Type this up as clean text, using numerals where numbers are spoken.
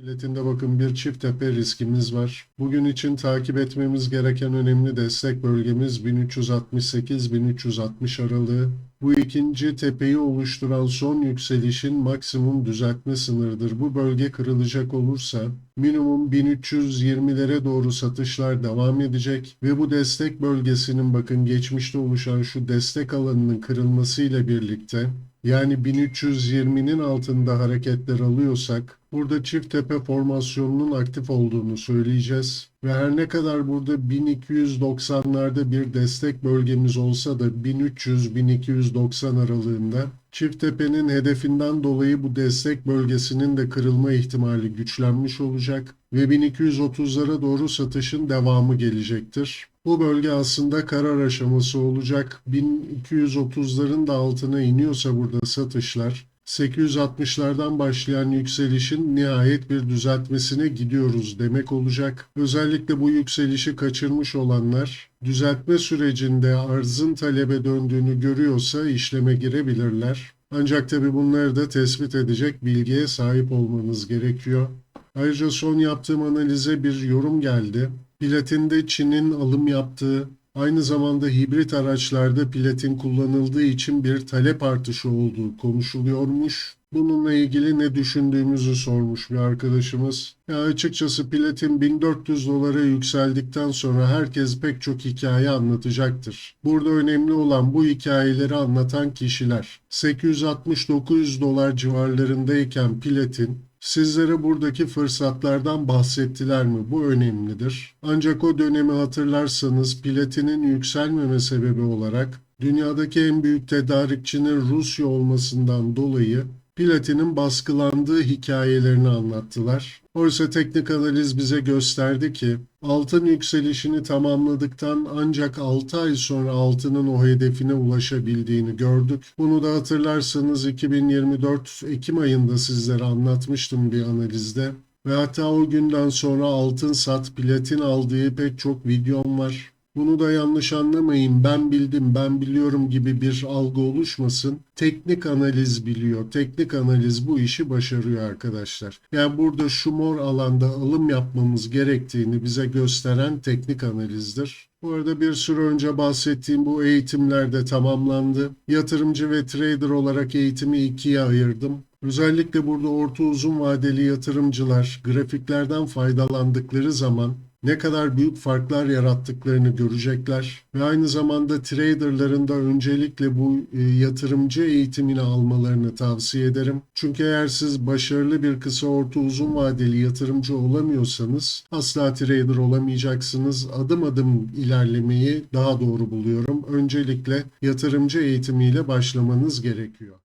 Biletinde bakın bir çift tepe riskimiz var. Bugün için takip etmemiz gereken önemli destek bölgemiz 1368-1360 aralığı. Bu ikinci tepeyi oluşturan son yükselişin maksimum düzeltme sınırıdır. Bu bölge kırılacak olursa minimum 1320'lere doğru satışlar devam edecek ve bu destek bölgesinin bakın geçmişte oluşan şu destek alanının kırılmasıyla birlikte yani 1320'nin altında hareketler alıyorsak burada çift tepe formasyonunun aktif olduğunu söyleyeceğiz. Ve her ne kadar burada 1290'larda bir destek bölgemiz olsa da 1300-1290 aralığında çift tepenin hedefinden dolayı bu destek bölgesinin de kırılma ihtimali güçlenmiş olacak ve 1230'lara doğru satışın devamı gelecektir. Bu bölge aslında karar aşaması olacak. 1230'ların da altına iniyorsa burada satışlar 860'lardan başlayan yükselişin nihayet bir düzeltmesine gidiyoruz demek olacak. Özellikle bu yükselişi kaçırmış olanlar düzeltme sürecinde arzın talebe döndüğünü görüyorsa işleme girebilirler. Ancak tabii bunları da tespit edecek bilgiye sahip olmanız gerekiyor. Ayrıca son yaptığım analize bir yorum geldi. Platinde Çin'in alım yaptığı, aynı zamanda hibrit araçlarda platin kullanıldığı için bir talep artışı olduğu konuşuluyormuş. Bununla ilgili ne düşündüğümüzü sormuş bir arkadaşımız. Ya açıkçası platin 1400 dolara yükseldikten sonra herkes pek çok hikaye anlatacaktır. Burada önemli olan bu hikayeleri anlatan kişiler. 860-900 dolar civarlarındayken platin sizlere buradaki fırsatlardan bahsettiler mi? Bu önemlidir. Ancak o dönemi hatırlarsanız platinin yükselmeme sebebi olarak dünyadaki en büyük tedarikçinin Rusya olmasından dolayı platinin baskılandığı hikayelerini anlattılar. Oysa teknik analiz bize gösterdi ki altın yükselişini tamamladıktan ancak 6 ay sonra altının o hedefine ulaşabildiğini gördük. Bunu da hatırlarsanız 2024 Ekim ayında sizlere anlatmıştım bir analizde. Ve hatta o günden sonra altın sat, platin aldığı pek çok videom var. Bunu da yanlış anlamayın. Ben bildim, ben biliyorum gibi bir algı oluşmasın. Teknik analiz biliyor. Teknik analiz bu işi başarıyor arkadaşlar. Yani burada şu mor alanda alım yapmamız gerektiğini bize gösteren teknik analizdir. Bu arada bir süre önce bahsettiğim bu eğitimler de tamamlandı. Yatırımcı ve trader olarak eğitimi ikiye ayırdım. Özellikle burada orta uzun vadeli yatırımcılar grafiklerden faydalandıkları zaman ne kadar büyük farklar yarattıklarını görecekler ve aynı zamanda traderların da öncelikle bu yatırımcı eğitimini almalarını tavsiye ederim. Çünkü eğer siz başarılı bir kısa orta uzun vadeli yatırımcı olamıyorsanız asla trader olamayacaksınız. Adım adım ilerlemeyi daha doğru buluyorum. Öncelikle yatırımcı eğitimiyle başlamanız gerekiyor.